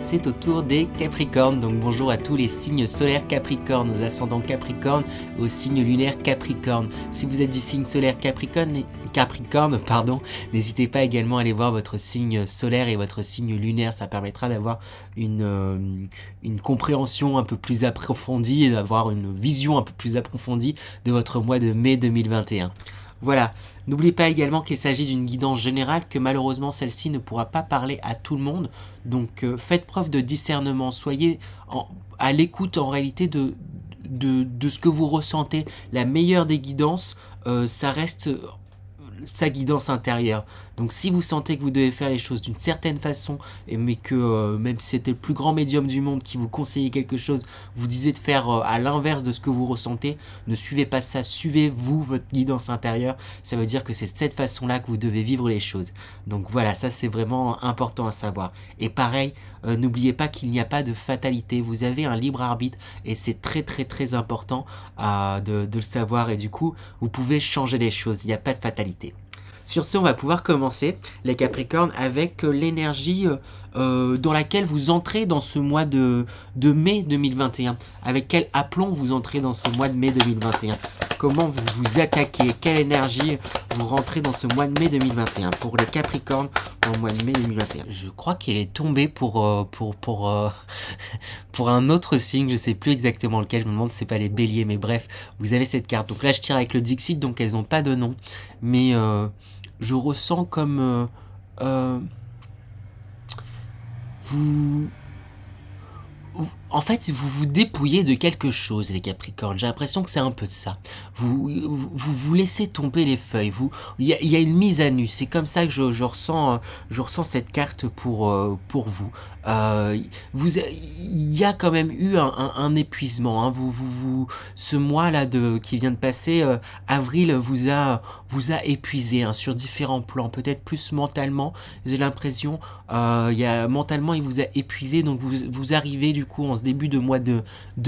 c'est au tour des Capricornes. Donc bonjour à tous les signes solaires Capricorne, aux ascendants Capricorne, aux signes lunaires Capricorne. Si vous êtes du signe solaire Capricorne, n'hésitez pas également à aller voir votre signe solaire et votre signe lunaire. Ça permettra d'avoir une compréhension un peu plus approfondie et d'avoir une vision un peu plus approfondie de votre mois de mai 2021. Voilà, n'oubliez pas également qu'il s'agit d'une guidance générale, que malheureusement celle-ci ne pourra pas parler à tout le monde, donc faites preuve de discernement, soyez à l'écoute en réalité de ce que vous ressentez. La meilleure des guidances, ça reste sa guidance intérieure. Donc si vous sentez que vous devez faire les choses d'une certaine façon, mais que même si c'était le plus grand médium du monde qui vous conseillait quelque chose, vous disiez de faire à l'inverse de ce que vous ressentez, ne suivez pas ça, suivez-vous votre guidance intérieure. Ça veut dire que c'est de cette façon-là que vous devez vivre les choses. Donc voilà, ça c'est vraiment important à savoir. Et pareil, n'oubliez pas qu'il n'y a pas de fatalité, vous avez un libre arbitre et c'est très important de le savoir, et du coup, vous pouvez changer les choses, il n'y a pas de fatalité. Sur ce, on va pouvoir commencer, les Capricornes, avec l'énergie dans laquelle vous entrez dans ce mois de mai 2021. Avec quel aplomb vous entrez dans ce mois de mai 2021? Comment vous vous attaquez? Quelle énergie vous rentrez dans ce mois de mai 2021 pour les Capricornes dans le mois de mai 2021? Je crois qu'il est tombé pour un autre signe, je sais plus exactement lequel, je me demande si c'est pas les Béliers, mais bref, vous avez cette carte. Donc là, je tire avec le Dixit, donc elles n'ont pas de nom, mais je ressens comme en fait, vous vous dépouillez de quelque chose, les Capricornes. J'ai l'impression que c'est un peu de ça. Vous laissez tomber les feuilles. Il y a une mise à nu. C'est comme ça que je ressens cette carte pour vous. Il y a quand même eu un épuisement. Hein. Ce mois-là qui vient de passer, avril, vous a épuisé, hein, sur différents plans. Peut-être plus mentalement. J'ai l'impression, mentalement, il vous a épuisé. Donc vous arrivez du coup en ce début de mois de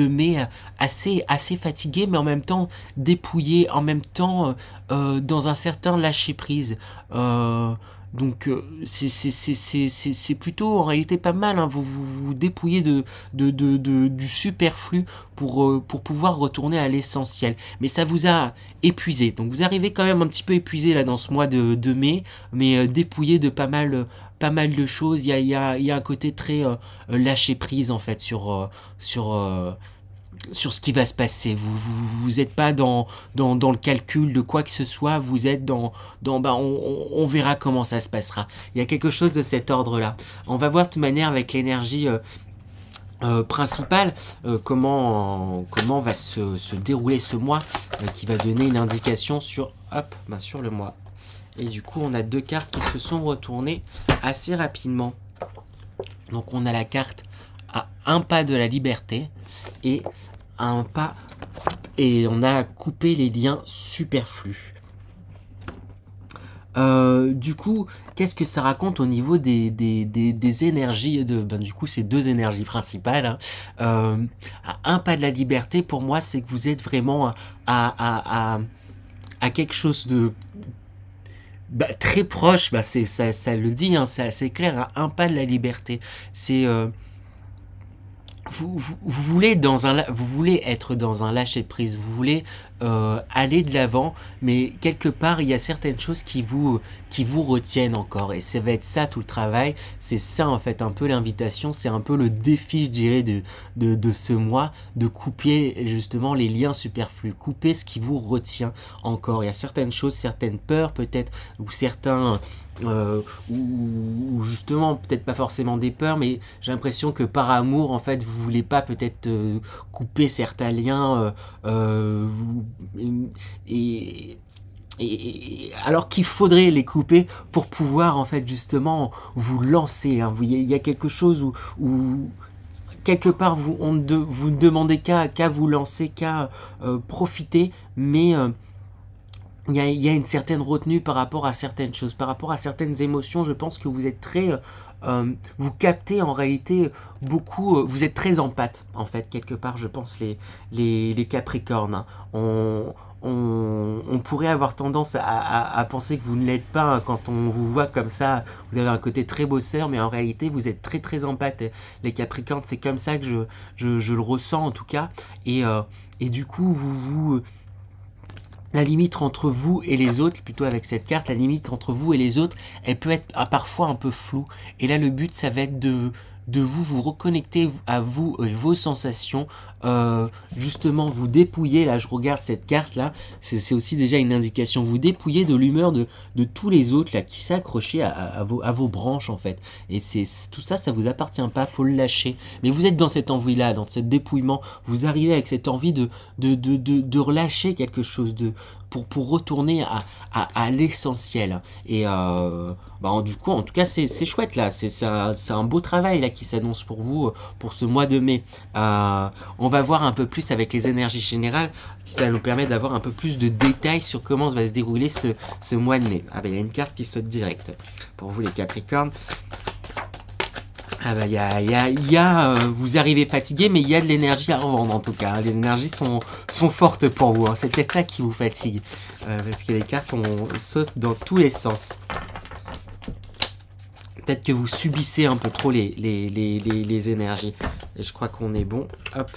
mai assez fatigué, mais en même temps dépouillé, en même temps dans un certain lâcher prise. Donc c'est plutôt en réalité pas mal, hein. Vous dépouillez du superflu pour pouvoir retourner à l'essentiel, mais ça vous a épuisé, donc vous arrivez quand même un petit peu épuisé là dans ce mois de mai, mais dépouillé de pas mal de choses. Il y a un côté très lâcher prise en fait sur ce qui va se passer. Vous êtes pas dans le calcul de quoi que ce soit, vous êtes on verra comment ça se passera. Il y a quelque chose de cet ordre-là. On va voir de toute manière avec l'énergie principale comment va se dérouler ce mois, qui va donner une indication sur le mois. Et du coup, on a deux cartes qui se sont retournées assez rapidement. Donc on a la carte à un pas de la liberté et un pas, et on a coupé les liens superflus. Du coup, qu'est-ce que ça raconte au niveau des énergies du coup, c'est deux énergies principales, hein. À un pas de la liberté, pour moi, c'est que vous êtes vraiment à quelque chose de très proche. Ça le dit, hein, c'est assez clair, à un pas de la liberté. C'est vous voulez être dans un lâcher prise, vous voulez aller de l'avant, mais quelque part il y a certaines choses qui vous retiennent encore, et ça va être ça tout le travail. C'est ça en fait un peu l'invitation, c'est un peu le défi, je dirais, de ce mois, de couper justement les liens superflus, couper ce qui vous retient encore. Il y a certaines choses, certaines peurs peut-être, ou certains ou justement peut-être pas forcément des peurs, mais j'ai l'impression que par amour en fait vous voulez pas peut-être couper certains liens, et alors qu'il faudrait les couper pour pouvoir en fait justement vous lancer, hein. Il y a quelque chose où quelque part vous ne demandez qu'à vous lancer, qu'à profiter, mais il y a une certaine retenue par rapport à certaines choses, par rapport à certaines émotions. Je pense que vous êtes très vous captez en réalité beaucoup, vous êtes très empathe en fait quelque part, je pense, les Capricornes, hein. on pourrait avoir tendance à penser que vous ne l'êtes pas hein, quand on vous voit comme ça. Vous avez un côté très bosseur, mais en réalité, vous êtes très très empathe. Les Capricornes, c'est comme ça que je le ressens en tout cas. Et du coup, la limite entre vous et les autres, plutôt avec cette carte, la limite entre vous et les autres, elle peut être parfois un peu floue. Et là, le but, ça va être de vous reconnecter à vous, vos sensations, justement vous dépouiller, là je regarde cette carte là, c'est aussi déjà une indication, vous dépouiller de l'humeur de tous les autres là qui s'accrochaient à vos branches en fait, et tout ça, ça vous appartient pas, faut le lâcher, mais vous êtes dans cette envie là, dans ce dépouillement, vous arrivez avec cette envie de relâcher quelque chose, pour retourner à l'essentiel. Et du coup, en tout cas, c'est chouette là. C'est un beau travail là qui s'annonce pour vous pour ce mois de mai. On va voir un peu plus avec les énergies générales. Ça nous permet d'avoir un peu plus de détails sur comment va se dérouler ce mois de mai. Ah ben, il y a une carte qui saute direct. Pour vous les Capricornes. Ah bah vous arrivez fatigué, mais il y a de l'énergie à revendre en tout cas. Hein. Les énergies sont fortes pour vous. Hein. C'est peut-être ça qui vous fatigue. Parce que les cartes sautent dans tous les sens. Peut-être que vous subissez un peu trop les énergies. Et je crois qu'on est bon. Hop.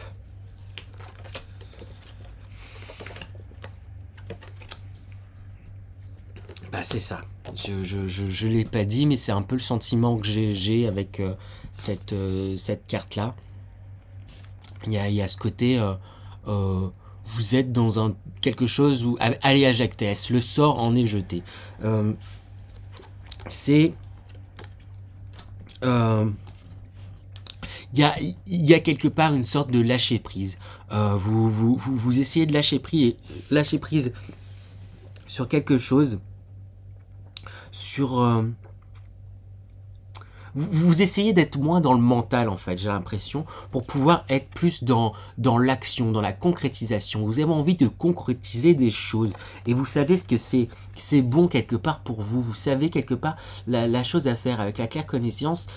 Bah c'est ça. Je l'ai pas dit, mais c'est un peu le sentiment que j'ai avec cette carte-là. Il y a ce côté, vous êtes dans quelque chose où, allez à Jacques, le sort en est jeté. C'est... il y a quelque part une sorte de lâcher prise. Vous essayez de lâcher prise sur quelque chose. Vous essayez d'être moins dans le mental en fait, j'ai l'impression, pour pouvoir être plus dans l'action, dans la concrétisation. Vous avez envie de concrétiser des choses et vous savez ce que c'est bon quelque part pour vous. Vous savez quelque part la chose à faire avec la claire connaissance.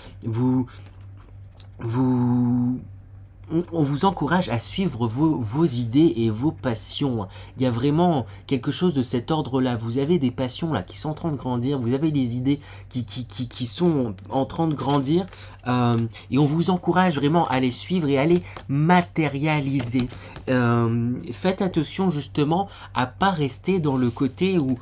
On vous encourage à suivre vos idées et vos passions. Il y a vraiment quelque chose de cet ordre-là. Vous avez des passions là qui sont en train de grandir. Vous avez des idées qui sont en train de grandir. Et on vous encourage vraiment à les suivre et à les matérialiser. Faites attention justement à pas rester dans le côté où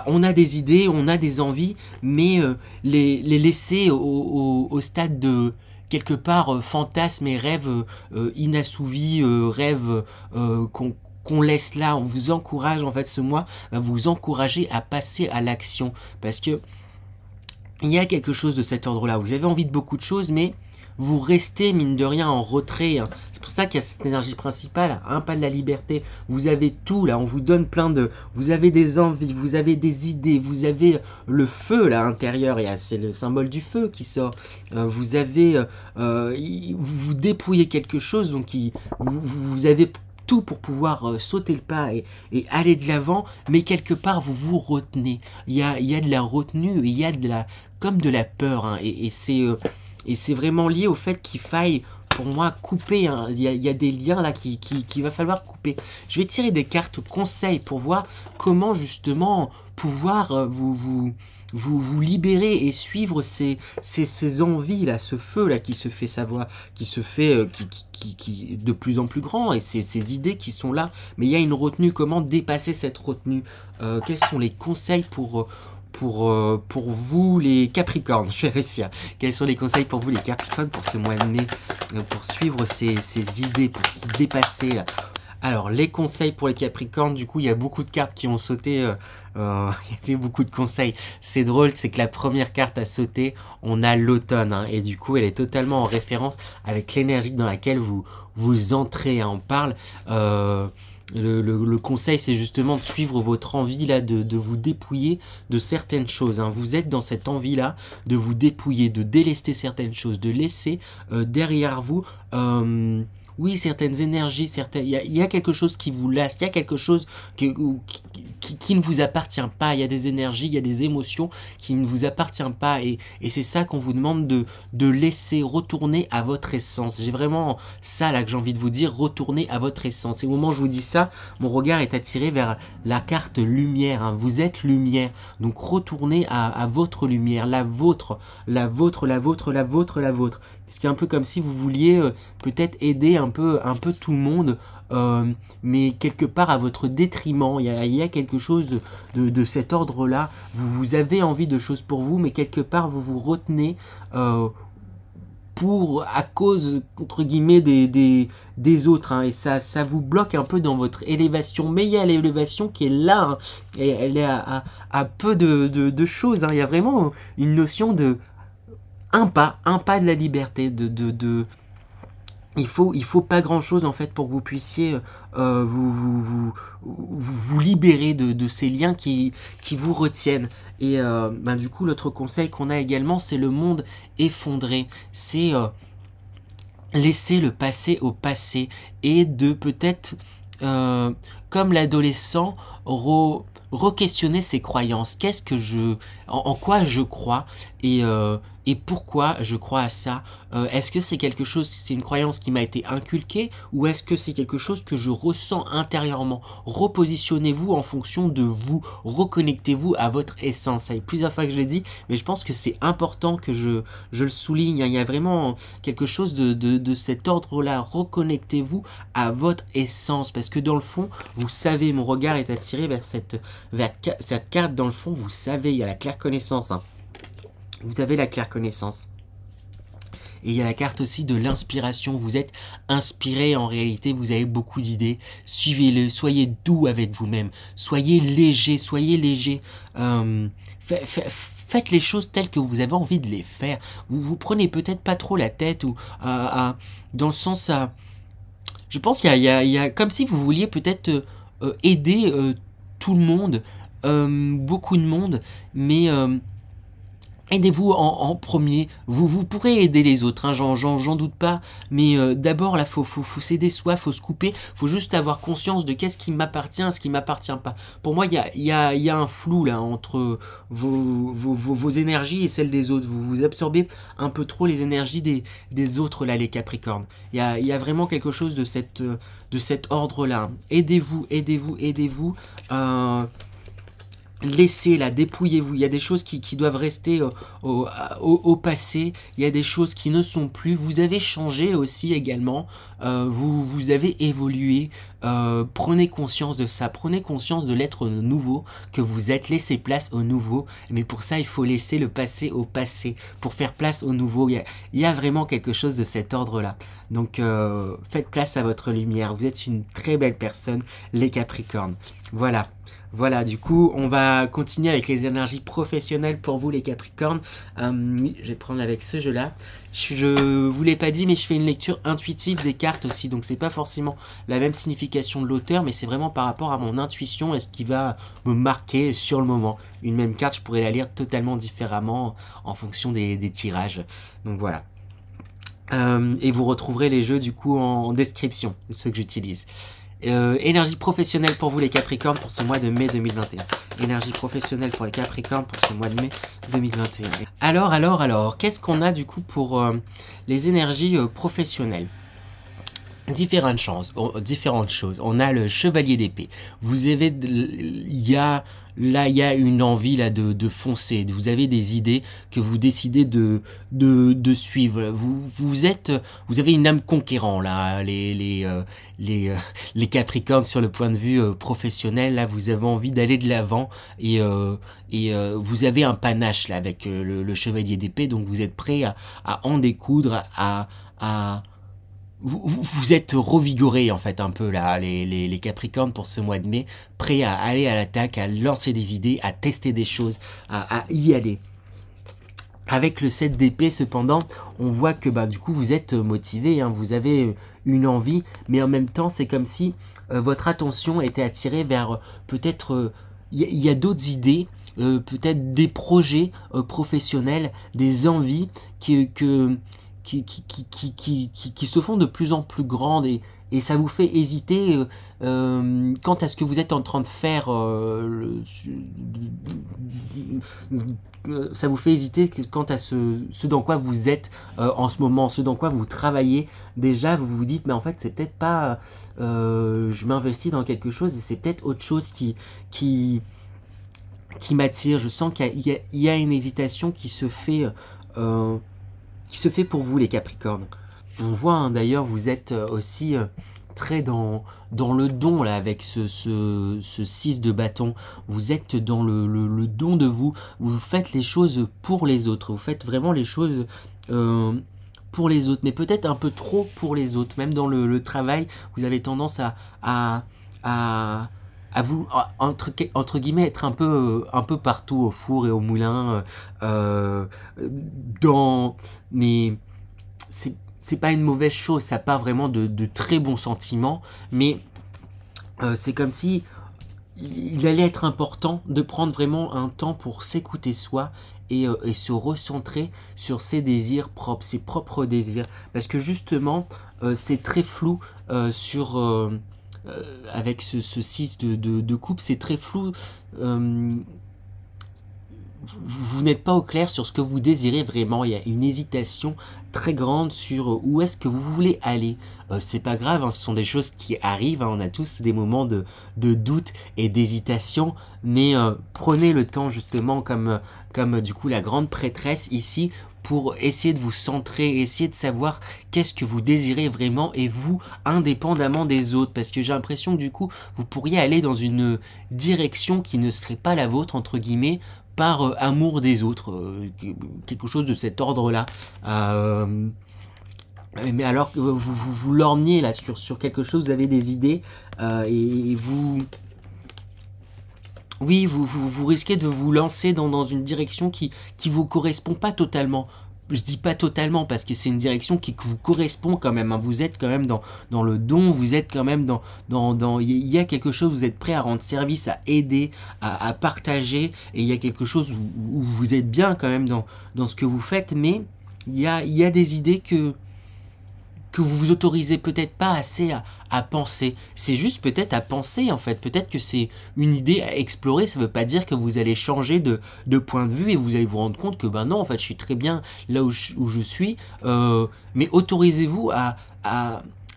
on a des idées, on a des envies, mais les laisser au stade de... quelque part fantasmes et rêves inassouvis, rêves qu'on laisse là. On vous encourage en fait ce mois, vous encourager à passer à l'action, parce que il y a quelque chose de cet ordre là. Vous avez envie de beaucoup de choses, mais vous restez mine de rien en retrait. Hein. C'est pour ça qu'il y a cette énergie principale, un pas de la liberté. Vous avez tout là, on vous donne plein de... Vous avez des envies, vous avez des idées, vous avez le feu là à l'intérieur, et c'est le symbole du feu qui sort. Vous avez... vous dépouillez quelque chose, donc vous avez tout pour pouvoir sauter le pas et aller de l'avant, mais quelque part vous vous retenez. Il y a de la retenue, il y a comme de la peur, hein, et c'est vraiment lié au fait qu'il faille, pour moi, couper. Hein. Il y a des liens là qu'il va falloir couper. Je vais tirer des cartes conseils pour voir comment justement pouvoir vous libérer et suivre ces envies là, ce feu là qui se fait savoir, qui se fait qui de plus en plus grand, et ces idées qui sont là, mais il y a une retenue. Comment dépasser cette retenue? Quels sont les conseils pour vous les Capricornes? Je vais réussir. Quels sont les conseils pour vous les Capricornes pour ce mois de mai, pour suivre ces idées, pour se dépasser là? Alors, les conseils pour les Capricornes, du coup, il y a beaucoup de cartes qui ont sauté. Il y avait beaucoup de conseils. C'est drôle, c'est que la première carte à sauter, on a l'automne. Hein, et du coup, elle est totalement en référence avec l'énergie dans laquelle vous entrez. Hein, on parle... Le conseil, c'est justement de suivre votre envie là, de vous dépouiller de certaines choses. Hein. Vous êtes dans cette envie là de vous dépouiller, de délester certaines choses, de laisser derrière vous oui, certaines énergies, il y a quelque chose qui vous lasse, il y a quelque chose qui ne vous appartient pas, il y a des énergies, il y a des émotions qui ne vous appartiennent pas, et c'est ça qu'on vous demande de laisser retourner à votre essence. J'ai vraiment ça là que j'ai envie de vous dire, retourner à votre essence. Et au moment où je vous dis ça, mon regard est attiré vers la carte lumière, hein. Vous êtes lumière, donc retournez à votre lumière, la vôtre, la vôtre, la vôtre, la vôtre, la vôtre. C'est un peu comme si vous vouliez peut-être aider un peu tout le monde, mais quelque part à votre détriment. Il y a quelque chose de cet ordre-là. Vous avez envie de choses pour vous, mais quelque part vous vous retenez à cause, entre guillemets, des autres, hein, et ça vous bloque un peu dans votre élévation. Mais il y a l'élévation qui est là, hein, et elle est à peu de choses, hein. Il y a vraiment une notion de un pas de la liberté, il faut pas grand chose en fait pour que vous puissiez vous libérer de ces liens qui vous retiennent. Et du coup, l'autre conseil qu'on a également, c'est le monde effondré. C'est laisser le passé au passé, et de peut-être, comme l'adolescent, re-questionner ses croyances. En quoi je crois, et pourquoi je crois à ça. Est-ce que c'est quelque chose, c'est une croyance qui m'a été inculquée, ou est-ce que c'est quelque chose que je ressens intérieurement? Repositionnez-vous en fonction de vous, reconnectez-vous à votre essence. Ça fait plusieurs fois que je l'ai dit, mais je pense que c'est important que je le souligne. Il y a vraiment quelque chose de cet ordre-là. Reconnectez-vous à votre essence, parce que dans le fond, vous savez, mon regard est attiré vers cette carte. Dans le fond, vous savez, il y a la claire connaissance, hein. Vous avez la claire connaissance. Et il y a la carte aussi de l'inspiration. Vous êtes inspiré, en réalité, vous avez beaucoup d'idées. Suivez-le, soyez doux avec vous-même. Soyez léger, soyez léger. Faites les choses telles que vous avez envie de les faire. Vous prenez peut-être pas trop la tête, ou dans le sens je pense qu'il y a comme si vous vouliez peut-être aider tout le monde, beaucoup de monde, mais aidez-vous en premier. Vous pourrez aider les autres, hein, j'en doute pas, mais d'abord là, faut s'aider soi, faut se couper, faut juste avoir conscience de qu'est-ce qui m'appartient, ce qui m'appartient pas. Pour moi, il y a un flou là entre vos énergies et celles des autres. Vous absorbez un peu trop les énergies des autres là, les Capricornes. Il y a vraiment quelque chose de cet ordre là. Aidez-vous, aidez-vous, aidez-vous. Laissez là, dépouillez-vous. Il y a des choses qui doivent rester au passé. Il y a des choses qui ne sont plus. Vous avez changé aussi également. Vous avez évolué. Prenez conscience de ça. Prenez conscience de l'être nouveau que vous êtes. Laissez place au nouveau. Mais pour ça, il faut laisser le passé au passé. Pour faire place au nouveau. Il y a vraiment quelque chose de cet ordre-là. Donc, faites place à votre lumière. Vous êtes une très belle personne, les Capricornes. Voilà. Voilà, du coup, on va continuer avec les énergies professionnelles pour vous, les Capricornes. Oui, je vais prendre avec ce jeu-là. Je vous l'ai pas dit, mais je fais une lecture intuitive des cartes aussi. Donc, c'est pas forcément la même signification de l'auteur, mais c'est vraiment par rapport à mon intuition et ce qui va me marquer sur le moment. Une même carte, je pourrais la lire totalement différemment en fonction des tirages. Donc, voilà. Et vous retrouverez les jeux, du coup, en description, ceux que j'utilise. Énergie professionnelle pour vous les Capricornes pour ce mois de mai 2021. Énergie professionnelle pour les Capricornes pour ce mois de mai 2021. Alors, qu'est-ce qu'on a du coup pour les énergies professionnelles? Différentes choses. On a le chevalier d'épée. Vous avez, il y a une envie là de foncer. Vous avez des idées que vous décidez de suivre. Vous avez une âme conquérant là. Les Capricornes sur le point de vue professionnel là, vous avez envie d'aller de l'avant, et vous avez un panache là avec le chevalier d'épée. Donc vous êtes prêt à en découdre, vous êtes revigorés en fait un peu là, les Capricornes pour ce mois de mai, prêts à aller à l'attaque, à lancer des idées, à tester des choses, à y aller. Avec le 7 d'épée cependant, on voit que du coup vous êtes motivé, hein, vous avez une envie, mais en même temps c'est comme si votre attention était attirée vers peut-être, il y a d'autres idées, peut-être des projets professionnels, des envies qui se font de plus en plus grandes et ça vous fait hésiter quant à ce que vous êtes en train de faire. Ça vous fait hésiter quant à ce dans quoi vous êtes en ce moment, ce dans quoi vous travaillez. Déjà, vous vous dites, mais en fait, c'est peut-être pas... je m'investis dans quelque chose et c'est peut-être autre chose qui m'attire. Je sens qu'il y a une hésitation qui se fait pour vous, les Capricornes. On voit hein, d'ailleurs, vous êtes aussi très dans le don là avec ce 6 de bâton. Vous êtes dans le don de vous. Vous faites les choses pour les autres. Vous faites vraiment les choses pour les autres, mais peut-être un peu trop pour les autres. Même dans le travail, vous avez tendance à vous entre guillemets être un peu partout au four et au moulin mais c'est pas une mauvaise chose, ça part vraiment de très bons sentiments, mais c'est comme si il allait être important de prendre vraiment un temps pour s'écouter soi et se recentrer sur ses désirs propres, ses propres désirs, parce que justement c'est très flou avec ce 6 de coupe, c'est très flou. Vous n'êtes pas au clair sur ce que vous désirez vraiment. Il y a une hésitation très grande sur où est-ce que vous voulez aller. C'est pas grave, hein, ce sont des choses qui arrivent. Hein, on a tous des moments de doute et d'hésitation. Mais prenez le temps justement comme du coup la grande prêtresse ici pour essayer de vous centrer, essayer de savoir qu'est-ce que vous désirez vraiment et vous, indépendamment des autres. Parce que j'ai l'impression que du coup, vous pourriez aller dans une direction qui ne serait pas la vôtre, entre guillemets, par amour des autres, quelque chose de cet ordre-là. Mais alors que vous lorgnez là sur quelque chose, vous avez des idées et vous... Oui, vous risquez de vous lancer dans une direction qui vous correspond pas totalement. Je dis pas totalement parce que c'est une direction qui vous correspond quand même. Hein. Vous êtes quand même dans le don, vous êtes quand même il y a quelque chose, vous êtes prêt à rendre service, à aider, à partager, et il y a quelque chose où vous êtes bien quand même dans ce que vous faites, mais il y a des idées que vous vous autorisez peut-être pas assez à penser. C'est juste peut-être à penser en fait. Peut-être que c'est une idée à explorer. Ça veut pas dire que vous allez changer de point de vue et vous allez vous rendre compte que ben non, en fait, je suis très bien là où je suis. Mais autorisez-vous à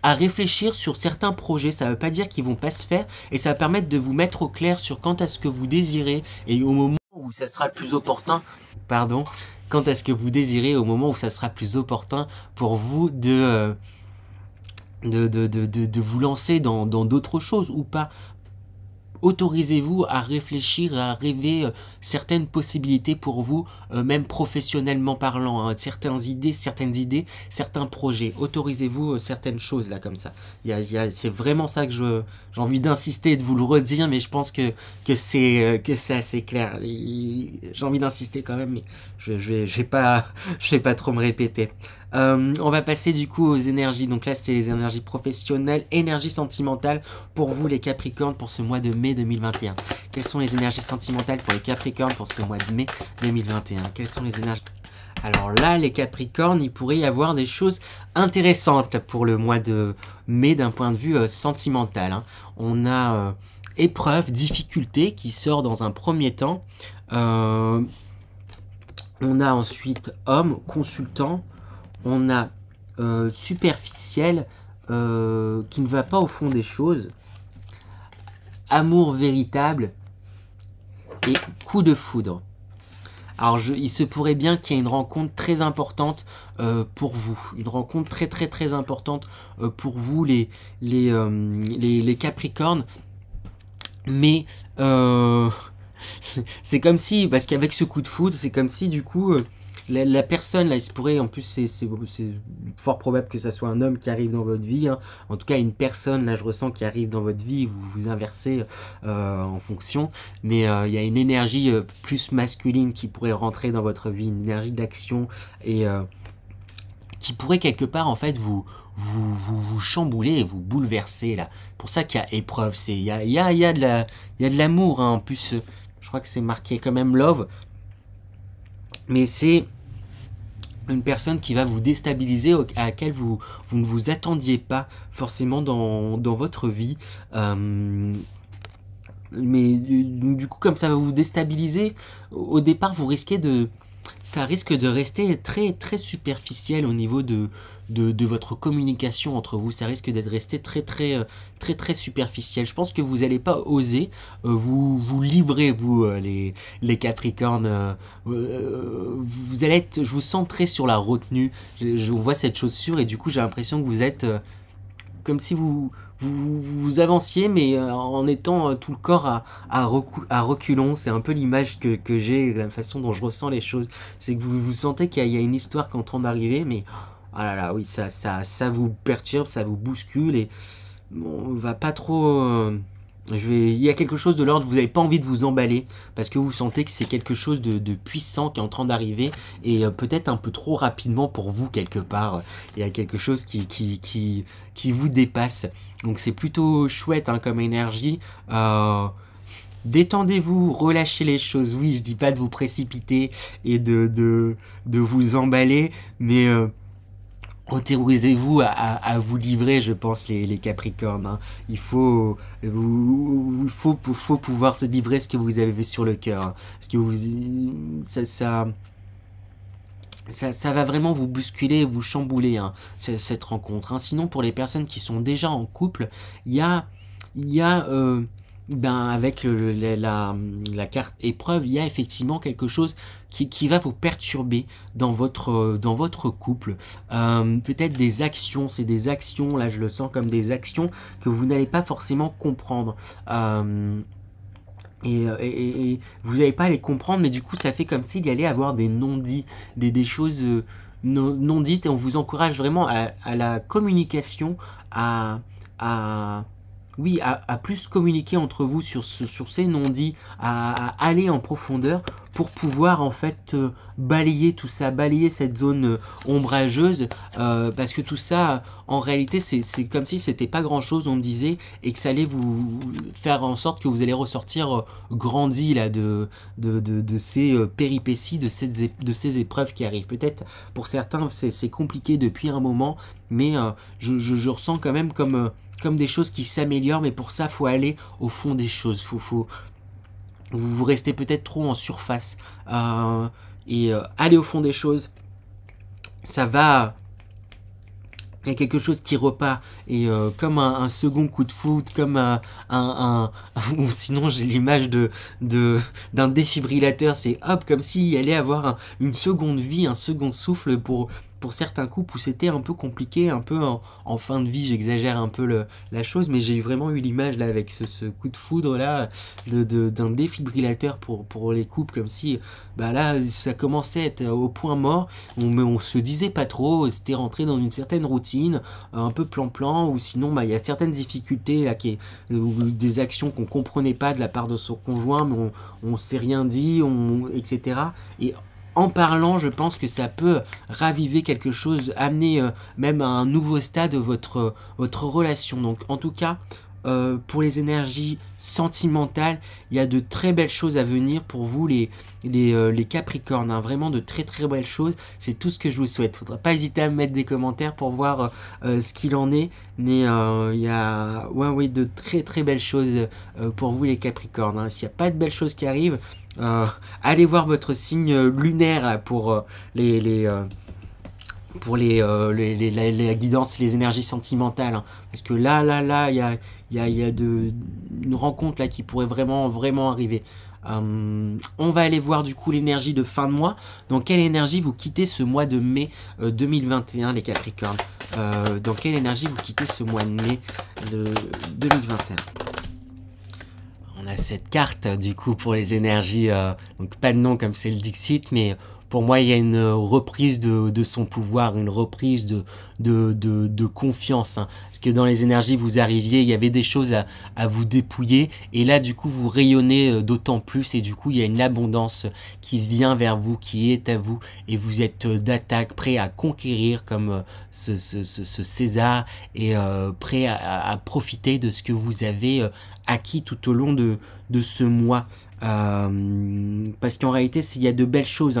réfléchir sur certains projets. Ça veut pas dire qu'ils vont pas se faire et ça va permettre de vous mettre au clair sur quant à ce que vous désirez et au moment où ça sera le plus opportun. Pardon. Quant à ce que vous désirez au moment où ça sera plus opportun pour vous de vous lancer dans d'autres choses ou pas. Autorisez-vous à réfléchir, à rêver certaines possibilités pour vous, même professionnellement parlant, hein, certaines idées, certains projets. Autorisez-vous certaines choses là comme ça. C'est vraiment ça que j'ai envie d'insister et de vous le redire, mais je pense que c'est assez clair. J'ai envie d'insister quand même, mais je vais pas trop me répéter. On va passer du coup aux énergies. Donc là, c'est les énergies professionnelles, énergie sentimentale pour vous les Capricornes pour ce mois de mai 2021. Quelles sont les énergies sentimentales pour les Capricornes pour ce mois de mai 2021? Quelles sont les énergies... Alors là, les Capricornes, il pourrait y avoir des choses intéressantes pour le mois de mai d'un point de vue sentimental. Hein. On a épreuve, difficulté qui sort dans un premier temps. On a ensuite homme, consultant. On a superficiel qui ne va pas au fond des choses, amour véritable et coup de foudre. Alors il se pourrait bien qu'il y ait une rencontre très importante pour vous, une rencontre très importante pour vous les Capricornes, mais c'est comme si, parce qu'avec ce coup de foudre, c'est comme si du coup... La personne, là, il se pourrait, en plus, c'est fort probable que ça soit un homme qui arrive dans votre vie. Hein. En tout cas, une personne, là, je ressens, qui arrive dans votre vie, vous vous inversez en fonction. Mais il y a une énergie plus masculine qui pourrait rentrer dans votre vie, une énergie d'action et qui pourrait quelque part, en fait, vous chambouler et vous bouleverser, là. Pour ça qu'il y a épreuve. Il y a de l'amour, hein. En plus, je crois que c'est marqué quand même love. Mais c'est une personne qui va vous déstabiliser, à laquelle vous ne vous attendiez pas forcément dans votre vie. Mais du coup, comme ça va vous déstabiliser, au départ, ça risque de rester très très superficiel au niveau de votre communication entre vous. Ça risque d'être resté très superficiel. Je pense que vous n'allez pas oser vous livrer, vous les Capricornes. Vous allez être, je vous sens très sur la retenue. Je vois cette chaussure et du coup j'ai l'impression que vous êtes comme si vous avanciez, mais en étant tout le corps à reculons. C'est un peu l'image que j'ai, la façon dont je ressens les choses. C'est que vous sentez qu'il y a une histoire qui est en train d'arriver, mais ah là là, oui, ça vous perturbe, ça vous bouscule, et bon, on va pas trop... il y a quelque chose de l'ordre, vous n'avez pas envie de vous emballer, parce que vous sentez que c'est quelque chose de puissant qui est en train d'arriver, et peut-être un peu trop rapidement pour vous quelque part. Il y a quelque chose qui vous dépasse. Donc c'est plutôt chouette hein, comme énergie. Détendez-vous, relâchez les choses. Oui, je dis pas de vous précipiter et de vous emballer, mais... autorisez-vous à vous livrer, je pense, les Capricornes. Hein. Il faut pouvoir se livrer ce que vous avez sur le cœur. Hein. Parce que ça va vraiment vous bousculer, vous chambouler, hein, cette rencontre. Hein. Sinon, pour les personnes qui sont déjà en couple, il y a avec la carte épreuve, il y a effectivement quelque chose qui va vous perturber dans votre couple. Peut-être des actions, c'est des actions, là je le sens comme des actions que vous n'allez pas forcément comprendre. Et vous n'allez pas les comprendre, mais du coup ça fait comme s'il y allait avoir des non-dits, des choses non dites, et on vous encourage vraiment à la communication, oui, à plus communiquer entre vous sur ces non-dits, à aller en profondeur pour pouvoir en fait balayer tout ça, balayer cette zone ombrageuse, parce que tout ça, en réalité, c'est comme si c'était pas grand-chose, on me disait, et que ça allait vous faire en sorte que vous allez ressortir grandi là de ces péripéties, de ces épreuves qui arrivent. Peut-être pour certains c'est compliqué depuis un moment, mais je ressens quand même comme des choses qui s'améliorent, mais pour ça, faut aller au fond des choses. Vous restez peut-être trop en surface. Aller au fond des choses, ça va... Il y a quelque chose qui repart, et comme un second coup de foudre, comme ou sinon j'ai l'image d'un défibrillateur, c'est hop, comme s'il allait avoir une seconde vie, un second souffle pour certains couples où c'était un peu compliqué, un peu en fin de vie, j'exagère un peu la chose, mais j'ai vraiment eu l'image là avec ce coup de foudre là d'un défibrillateur pour les couples, comme si bah là ça commençait à être au point mort, mais on se disait pas trop, c'était rentré dans une certaine routine, un peu plan-plan, ou sinon bah il y a certaines difficultés là, des actions qu'on comprenait pas de la part de son conjoint, mais on s'est rien dit, etc. Et en parlant, je pense que ça peut raviver quelque chose, amener même à un nouveau stade votre relation. Donc en tout cas, pour les énergies sentimentales, il y a de très belles choses à venir pour vous les Capricornes, hein. Vraiment de très très belles choses. C'est tout ce que je vous souhaite. Il ne faudra pas hésiter à me mettre des commentaires pour voir ce qu'il en est. Mais il y a de très très belles choses pour vous les Capricornes, hein. S'il n'y a pas de belles choses qui arrivent, allez voir votre signe lunaire là, pour la guidance, les énergies sentimentales, hein. Parce que là, il y a une rencontre là qui pourrait vraiment arriver. On va aller voir du coup l'énergie de fin de mois. Dans quelle énergie vous quittez ce mois de mai 2021 les Capricornes? Dans quelle énergie vous quittez ce mois de mai de 2021? On a cette carte du coup pour les énergies, donc pas de nom comme c'est le Dixit, mais pour moi il y a une reprise de son pouvoir, une reprise de confiance, hein. Parce que dans les énergies vous arriviez, il y avait des choses à vous dépouiller, et là du coup vous rayonnez d'autant plus, et du coup il y a une abondance qui vient vers vous, qui est à vous, et vous êtes d'attaque, prêt à conquérir comme ce César, et prêt à profiter de ce que vous avez acquis tout au long de ce mois. Parce qu'en réalité, il y a de belles choses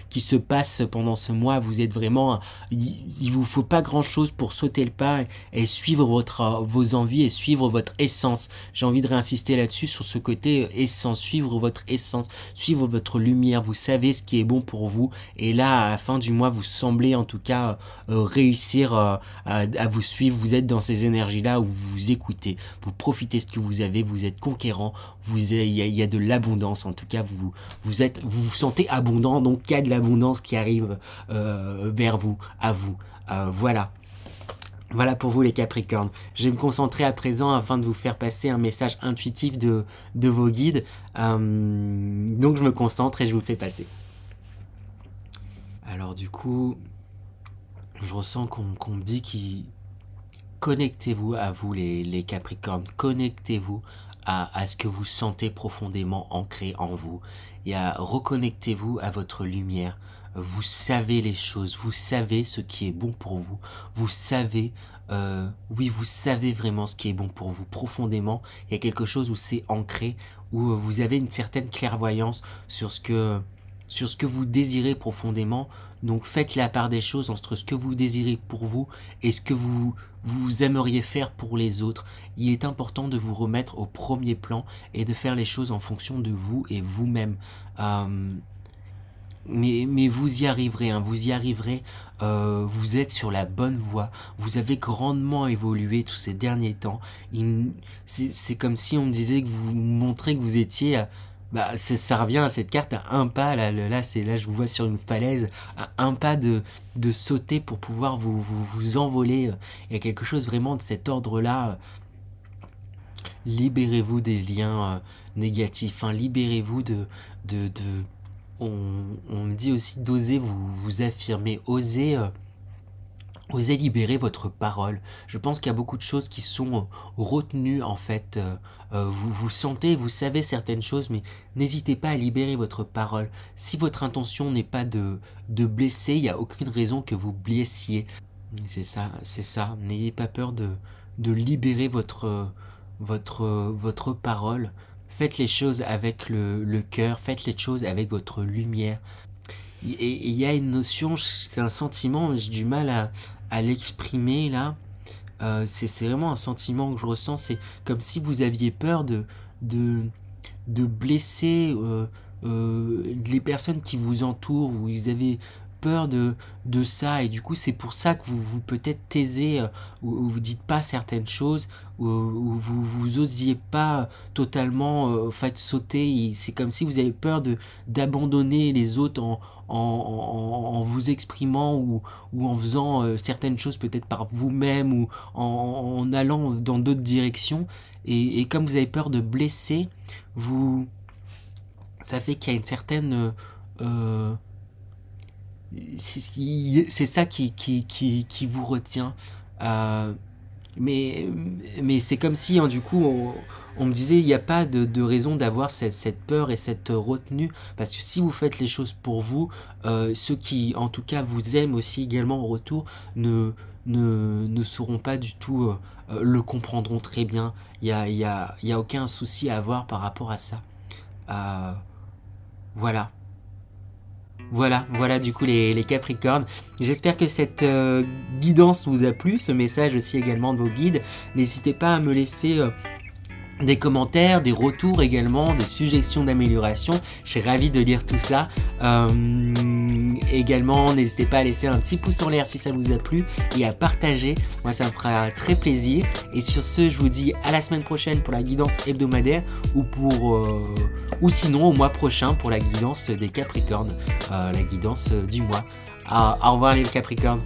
qui se passent pendant ce mois. Vous êtes vraiment, il vous faut pas grand chose pour sauter le pas et suivre vos envies et suivre votre essence. J'ai envie de réinsister là-dessus, sur ce côté essence, suivre votre essence, suivre votre lumière. Vous savez ce qui est bon pour vous, et là à la fin du mois vous semblez en tout cas réussir à vous suivre. Vous êtes dans ces énergies là où vous vous écoutez, vous profitez de ce que vous avez, vous êtes conquérant, il y a de l'abondance, en tout cas vous vous sentez abondant, donc il y a de l'abondance qui arrive vers vous, à vous. Voilà. Voilà pour vous les Capricornes. Je vais me concentrer à présent afin de vous faire passer un message intuitif de vos guides. Donc je me concentre et je vous le fais passer. Alors du coup, je ressens qu'on me dit connectez-vous à vous les Capricornes. Connectez-vous à ce que vous sentez profondément ancré en vous. Et reconnectez-vous à votre lumière. Vous savez les choses, vous savez ce qui est bon pour vous, vous savez, oui, vous savez vraiment ce qui est bon pour vous profondément. Il y a quelque chose où c'est ancré, où vous avez une certaine clairvoyance sur ce que vous désirez profondément. Donc faites la part des choses entre ce que vous désirez pour vous et ce que vous aimeriez faire pour les autres. Il est important de vous remettre au premier plan et de faire les choses en fonction de vous et vous-même. Mais vous y arriverez, hein, vous y arriverez, vous êtes sur la bonne voie, vous avez grandement évolué tous ces derniers temps. C'est comme si on me disait que vous montrez que vous étiez, ça revient à cette carte, à un pas, là je vous vois sur une falaise, à un pas de sauter pour pouvoir vous envoler. Il y a quelque chose vraiment de cet ordre-là. Libérez-vous des liens négatifs, hein, libérez-vous on me dit aussi d'oser vous affirmer, oser libérer votre parole. Je pense qu'il y a beaucoup de choses qui sont retenues en fait. Vous sentez, vous savez certaines choses, mais n'hésitez pas à libérer votre parole. Si votre intention n'est pas de blesser, il n'y a aucune raison que vous blessiez. C'est ça. N'ayez pas peur de libérer votre parole. Faites les choses avec le cœur, faites les choses avec votre lumière. Et il y a une notion, c'est un sentiment, j'ai du mal à l'exprimer là. C'est vraiment un sentiment que je ressens, c'est comme si vous aviez peur de blesser les personnes qui vous entourent, vous avez peur de ça, et du coup c'est pour ça que vous peut-être taisez, ou vous dites pas certaines choses, ou vous osiez pas totalement fait sauter. C'est comme si vous avez peur d'abandonner les autres en vous exprimant, ou en faisant certaines choses peut-être par vous-même, ou en allant dans d'autres directions, et comme vous avez peur de blesser, ça fait qu'il y a une certaine c'est ça qui vous retient. Mais c'est comme si, hein, du coup on me disait il n'y a pas de raison d'avoir cette peur et cette retenue, parce que si vous faites les choses pour vous, ceux qui en tout cas vous aiment aussi également en retour ne sauront pas du tout, le comprendront très bien. Il y a aucun souci à avoir par rapport à ça. Voilà du coup les Capricornes. J'espère que cette guidance vous a plu, ce message aussi également de vos guides. N'hésitez pas à me laisser des commentaires, des retours également, des suggestions d'amélioration. Je serais ravi de lire tout ça. Également, n'hésitez pas à laisser un petit pouce en l'air si ça vous a plu, et à partager. Moi, ça me fera très plaisir. Et sur ce, je vous dis à la semaine prochaine pour la guidance hebdomadaire, ou sinon au mois prochain pour la guidance des Capricornes, la guidance du mois. Au revoir les Capricornes.